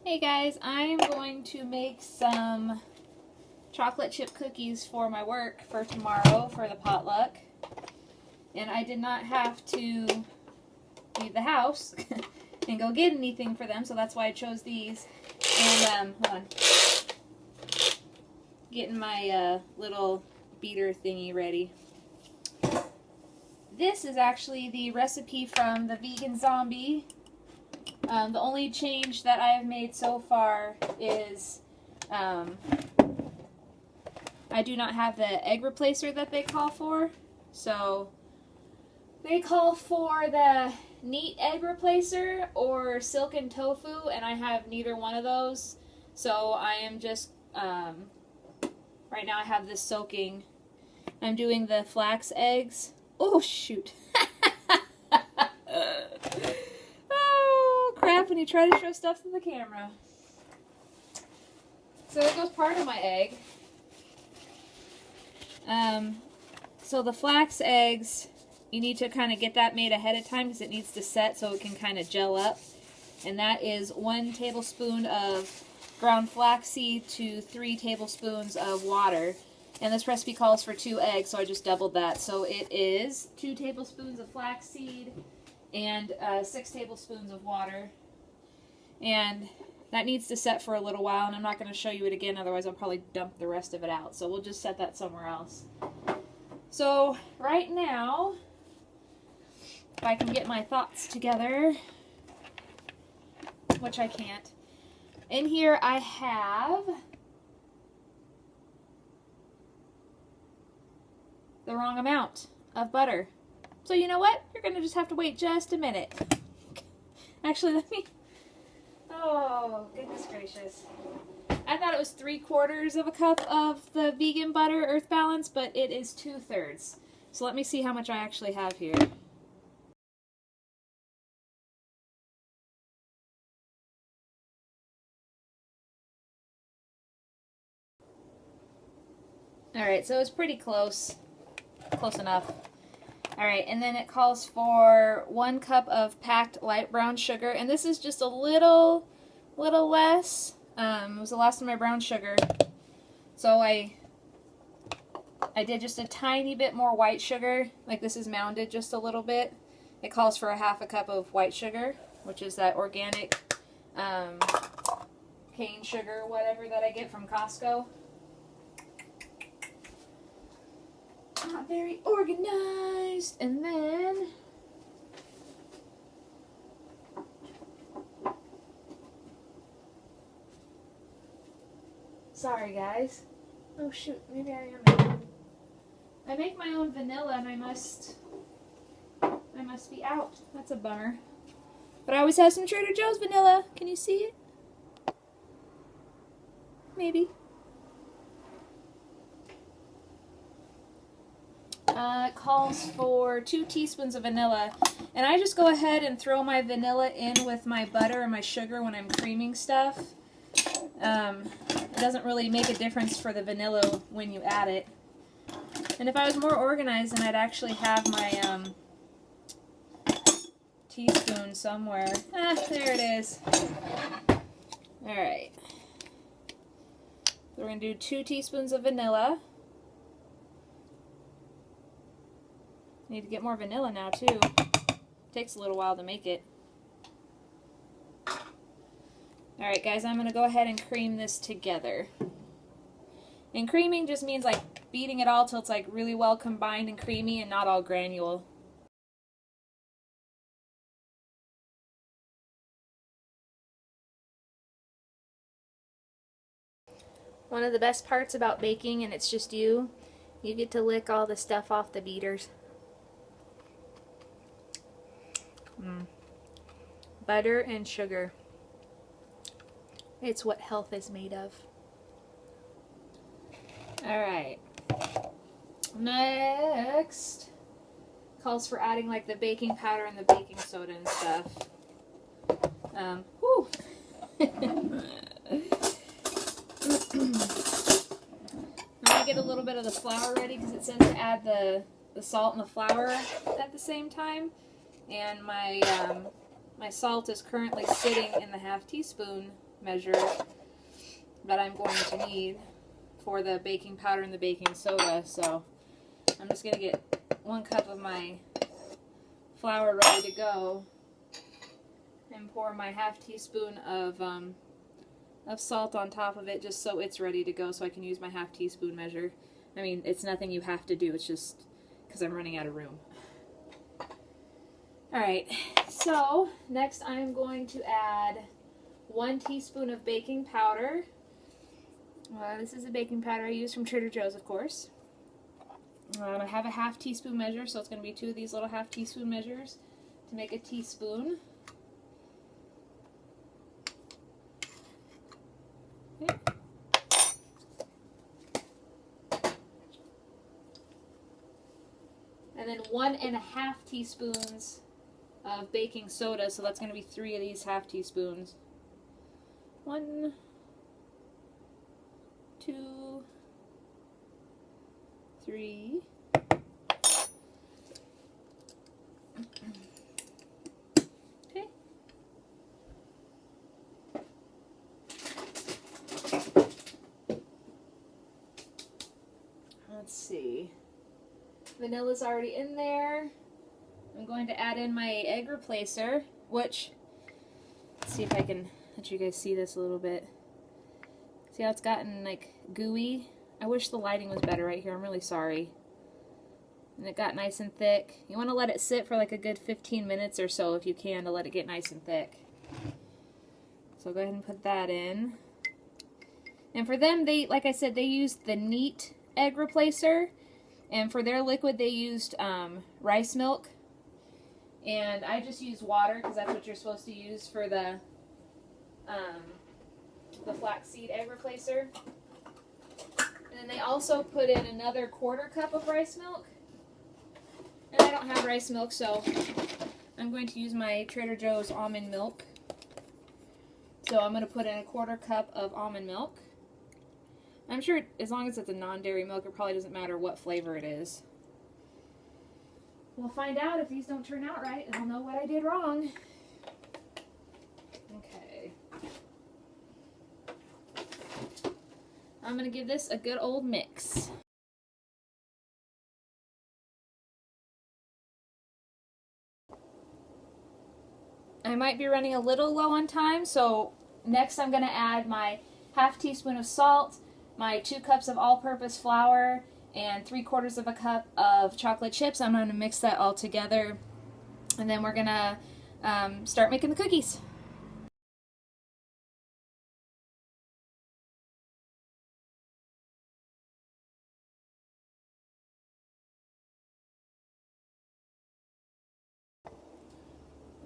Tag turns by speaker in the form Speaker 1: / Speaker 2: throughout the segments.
Speaker 1: Hey guys, I'm going to make some chocolate chip cookies for my work for tomorrow for the potluck. And I did not have to leave the house and go get anything for them, so that's why I chose these. And, hold on. Getting my little beater thingy ready. This is actually the recipe from the Vegan Zombie. The only change that I have made so far is I do not have the egg replacer that they call for. So they call for the neat egg replacer or silken tofu, and I have neither one of those. So I am just, right now I have this soaking. I'm doing the flax eggs. Oh, shoot. Crap when you try to show stuff to the camera. So there goes part of my egg. So the flax eggs, you need to kind of get that made ahead of time because it needs to set so it can kind of gel up. And that is 1 tablespoon of ground flaxseed to 3 tablespoons of water. And this recipe calls for 2 eggs, so I just doubled that. So it is 2 tablespoons of flaxseed and 6 tablespoons of water. And that needs to set for a little while, and I'm not going to show you it again, otherwise I'll probably dump the rest of it out. So we'll just set that somewhere else. So right now, if I can get my thoughts together, which I can't, in here I have the wrong amount of butter. So you know what? You're going to just have to wait just a minute. Actually, let me... Oh, goodness gracious. I thought it was 3/4 of a cup of the vegan butter Earth Balance, but it is 2/3. So let me see how much I actually have here. Alright, so it's pretty close. Close enough. Alright, and then it calls for 1 cup of packed light brown sugar, and this is just a little less. It was the last of my brown sugar. So I did just a tiny bit more white sugar, like this is mounded just a little bit. It calls for a 1/2 cup of white sugar, which is that organic cane sugar, whatever that I get from Costco. Not very organized. And then sorry guys. Oh shoot, maybe I am. I make my own vanilla and I must be out. That's a bummer. But I always have some Trader Joe's vanilla. Can you see it? Maybe. It calls for 2 teaspoons of vanilla, and I just go ahead and throw my vanilla in with my butter and my sugar when I'm creaming stuff. It doesn't really make a difference for the vanilla when you add it. And if I was more organized, then I'd actually have my teaspoon somewhere. There it is. Alright. So we're going to do 2 teaspoons of vanilla. Need to get more vanilla now too. Takes a little while to make it. Alright guys, I'm going to go ahead and cream this together. And creaming just means like beating it all till it's like really well combined and creamy and not all granule. One of the best parts about baking, and it's just you get to lick all the stuff off the beaters. Butter and sugar. It's what health is made of. Alright. Next calls for adding like the baking powder and the baking soda and stuff. Whew. I'm gonna get a little bit of the flour ready because it says to add the salt and the flour at the same time. And my salt is currently sitting in the 1/2 teaspoon measure that I'm going to need for the baking powder and the baking soda. So I'm just going to get 1 cup of my flour ready to go and pour my ½ teaspoon of salt on top of it just so it's ready to go, so I can use my ½ teaspoon measure. I mean, it's nothing you have to do, it's just because I'm running out of room. Alright, so next I'm going to add 1 teaspoon of baking powder. This is the baking powder I use from Trader Joe's, of course. I have a ½ teaspoon measure, so it's going to be 2 of these little ½ teaspoon measures to make a teaspoon. Okay. And then 1½ teaspoons of baking soda, so that's going to be 3 of these ½ teaspoons. 1, 2, 3. Okay. Let's see. Vanilla's already in there. I'm going to add in my egg replacer, which, let's see if I can let you guys see this a little bit. See how it's gotten like gooey? I wish the lighting was better right here. I'm really sorry. And it got nice and thick. You want to let it sit for like a good 15 minutes or so if you can, to let it get nice and thick. So go ahead and put that in. And for them, they, like I said, they used the Neat egg replacer. And for their liquid, they used rice milk. And I just used water because that's what you're supposed to use for the flaxseed egg replacer. And then they also put in another ¼ cup of rice milk. And I don't have rice milk, so I'm going to use my Trader Joe's almond milk. So I'm going to put in a ¼ cup of almond milk. I'm sure as long as it's a non-dairy milk, it probably doesn't matter what flavor it is. We'll find out if these don't turn out right, and I'll know what I did wrong. Okay. I'm going to give this a good old mix. I might be running a little low on time, so next I'm going to add my ½ teaspoon of salt, my 2 cups of all-purpose flour, and 3/4 of a cup of chocolate chips. I'm going to mix that all together, and then we're going to start making the cookies.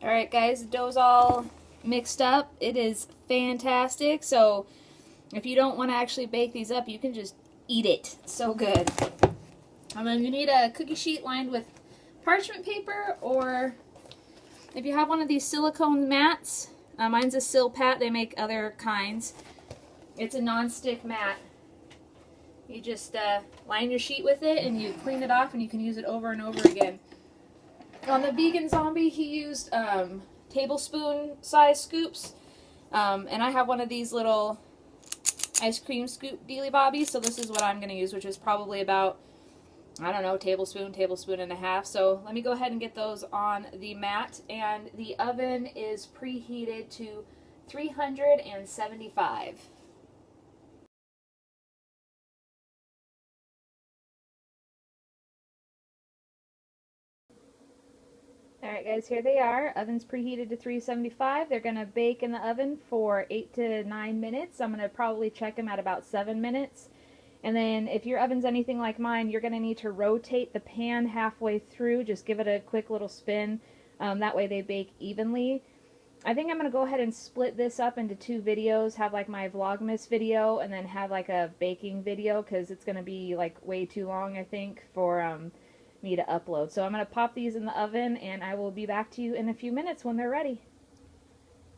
Speaker 1: Alright guys, the dough's all mixed up. It is fantastic, so if you don't want to actually bake these up, you can just eat it. It's so good. You need a cookie sheet lined with parchment paper, or if you have one of these silicone mats, mine's a Silpat, they make other kinds. It's a non-stick mat. You just line your sheet with it and you clean it off and you can use it over and over again. On the Vegan Zombie, he used tablespoon size scoops, and I have one of these little ice cream scoop dealy bobbies, so this is what I'm going to use, which is probably about, I don't know, tablespoon and a half. So let me go ahead and get those on the mat, and the oven is preheated to 375. Alright guys, here they are. Oven's preheated to 375. They're going to bake in the oven for 8 to 9 minutes. I'm going to probably check them at about 7 minutes. And then if your oven's anything like mine, you're going to need to rotate the pan halfway through. Just give it a quick little spin. That way they bake evenly. I think I'm going to go ahead and split this up into 2 videos. Have like my Vlogmas video and then have like a baking video, because it's going to be like way too long, I think, for me to upload. So I'm going to pop these in the oven, and I will be back to you in a few minutes when they're ready.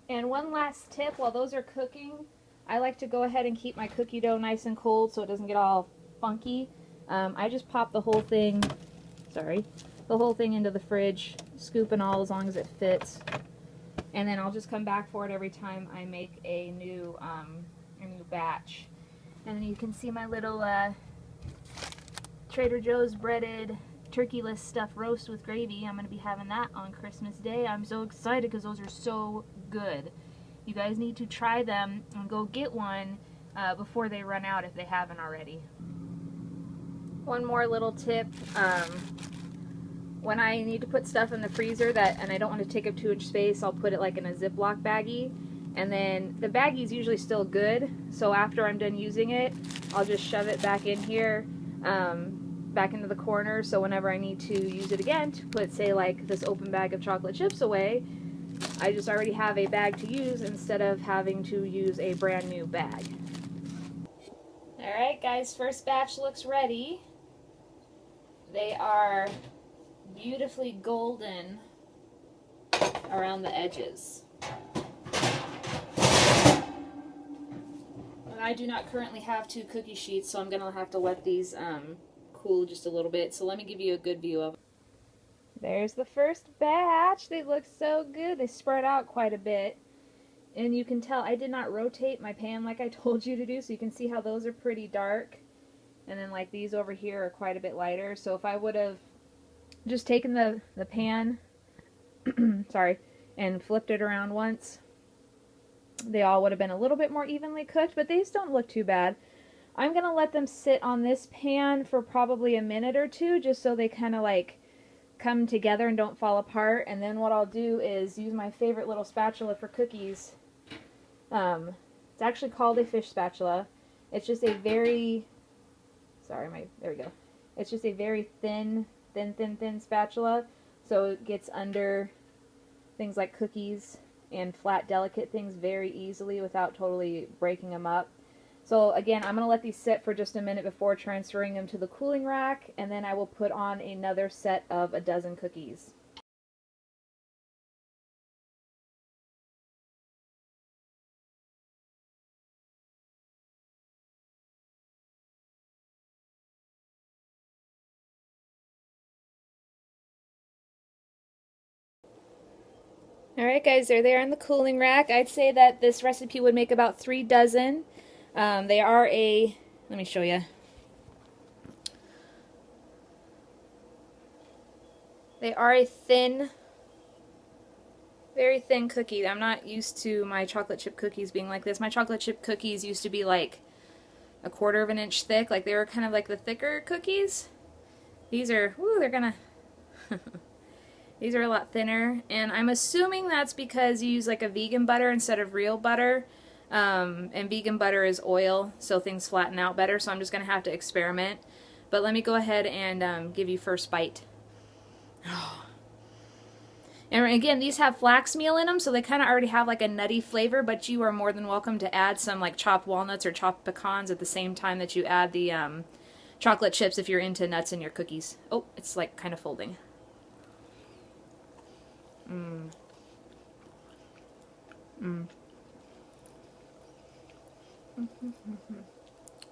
Speaker 1: And one last tip, while those are cooking, I like to go ahead and keep my cookie dough nice and cold so it doesn't get all funky. I just pop the whole thing, the whole thing into the fridge, scoop and all, as long as it fits. and then I'll just come back for it every time I make a new batch. And then you can see my little Trader Joe's breaded turkeyless stuffed roast with gravy. I'm going to be having that on Christmas Day. I'm so excited because those are so good. You guys need to try them and go get one before they run out if they haven't already. One more little tip. When I need to put stuff in the freezer and I don't want to take up too much space, I'll put it like in a Ziploc baggie. And then the baggie is usually still good, so after I'm done using it, I'll just shove it back in here, back into the corner, so whenever I need to use it again to put, say, like this open bag of chocolate chips away, I just already have a bag to use instead of having to use a brand new bag. Alright guys, first batch looks ready. They are beautifully golden around the edges. And I do not currently have 2 cookie sheets, so I'm going to have to let these cool just a little bit. So let me give you a good view of them. There's the first batch. They look so good. They spread out quite a bit. And you can tell I did not rotate my pan like I told you to do, so you can see how those are pretty dark. And then like these over here are quite a bit lighter. So if I would have just taken the pan, sorry, and flipped it around once, they all would have been a little bit more evenly cooked, but these don't look too bad. I'm going to let them sit on this pan for probably a minute or two, just so they kind of like come together and don't fall apart. And then what I'll do is use my favorite little spatula for cookies. It's actually called a fish spatula. It's just a very, there we go. It's just a very thin spatula, so it gets under things like cookies and flat, delicate things very easily without totally breaking them up. So again, I'm going to let these sit for just a minute before transferring them to the cooling rack, and then I will put on another set of a dozen cookies. Alright guys, they're there in the cooling rack. I'd say that this recipe would make about 3 dozen. They are let me show you. They are a thin, very thin cookie. I'm not used to my chocolate chip cookies being like this. My chocolate chip cookies used to be like 1/4 of an inch thick. Like they were kind of like the thicker cookies. These are, they're gonna... These are a lot thinner, and I'm assuming that's because you use like a vegan butter instead of real butter, and vegan butter is oil, so things flatten out better, so I'm just going to have to experiment. But let me go ahead and give you first bite. And again, these have flax meal in them, so they kind of already have like a nutty flavor, but you are more than welcome to add some like chopped walnuts or chopped pecans at the same time that you add the chocolate chips if you're into nuts in your cookies. Oh, it's like kind of folding.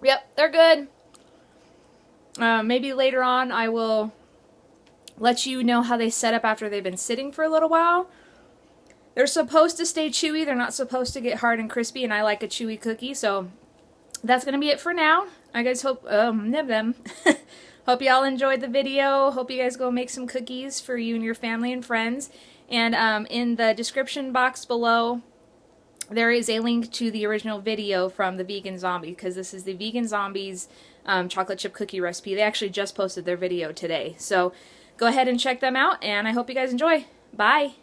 Speaker 1: Yep, they're good. Maybe later on I will let you know how they set up after they've been sitting for a little while. They're supposed to stay chewy. They're not supposed to get hard and crispy, and I like a chewy cookie, so that's going to be it for now. I guys hope, hope y'all enjoyed the video. Hope you guys go make some cookies for you and your family and friends. And in the description box below, there is a link to the original video from the Vegan Zombie, because this is the Vegan Zombies chocolate chip cookie recipe. They actually just posted their video today. So go ahead and check them out, and I hope you guys enjoy. Bye!